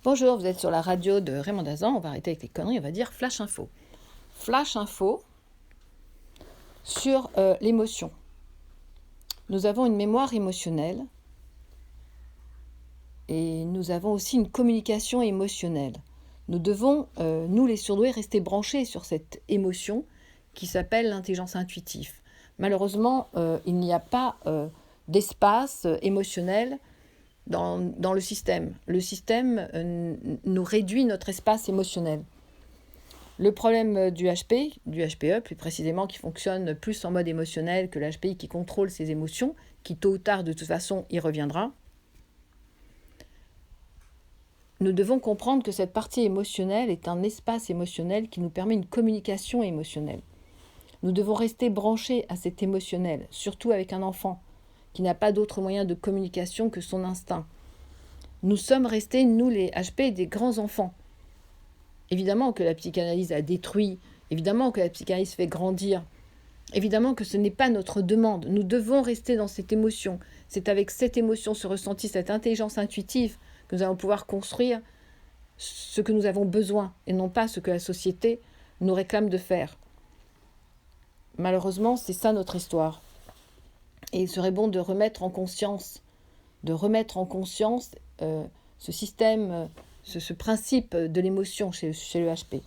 Bonjour, vous êtes sur la radio de Raymond Dazan. On va arrêter avec les conneries, on va dire Flash Info. Flash Info sur l'émotion. Nous avons une mémoire émotionnelle et nous avons aussi une communication émotionnelle. Nous devons, nous les surdoués, rester branchés sur cette émotion qui s'appelle l'intelligence intuitive. Malheureusement, il n'y a pas d'espace émotionnel dans le système. Le système nous réduit notre espace émotionnel. Le problème du HPE plus précisément, qui fonctionne plus en mode émotionnel que l'HPI qui contrôle ses émotions, qui tôt ou tard de toute façon y reviendra. Nous devons comprendre que cette partie émotionnelle est un espace émotionnel qui nous permet une communication émotionnelle. Nous devons rester branchés à cet émotionnel, surtout avec un enfant qui n'a pas d'autre moyen de communication que son instinct. Nous sommes restés, nous les HP, des grands enfants. Évidemment que la psychanalyse a détruit, évidemment que la psychanalyse fait grandir, évidemment que ce n'est pas notre demande. Nous devons rester dans cette émotion. C'est avec cette émotion, ce ressenti, cette intelligence intuitive que nous allons pouvoir construire ce que nous avons besoin et non pas ce que la société nous réclame de faire. Malheureusement, c'est ça notre histoire. Et il serait bon de remettre en conscience ce système, ce principe de l'émotion chez le HP.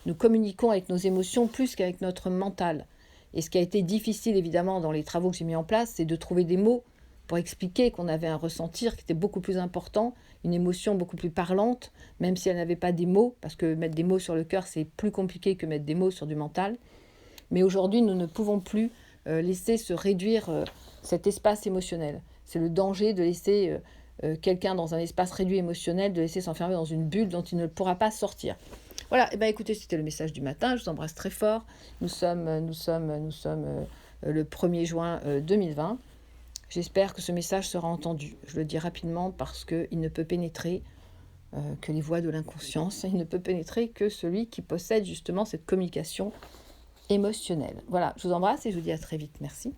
Nous communiquons avec nos émotions plus qu'avec notre mental. Et ce qui a été difficile, évidemment, dans les travaux que j'ai mis en place, c'est de trouver des mots pour expliquer qu'on avait un ressentir qui était beaucoup plus important, une émotion beaucoup plus parlante, même si elle n'avait pas des mots, parce que mettre des mots sur le cœur, c'est plus compliqué que mettre des mots sur du mental. Mais aujourd'hui, nous ne pouvons plus laisser se réduire cet espace émotionnel. C'est le danger de laisser quelqu'un dans un espace réduit émotionnel, de laisser s'enfermer dans une bulle dont il ne pourra pas sortir. Voilà, et écoutez, c'était le message du matin, je vous embrasse très fort. Nous sommes le 1er juin 2020. J'espère que ce message sera entendu. Je le dis rapidement parce qu'il ne peut pénétrer que les voies de l'inconscience. Il ne peut pénétrer que celui qui possède justement cette communication émotionnelle. Voilà, je vous embrasse et je vous dis à très vite. Merci.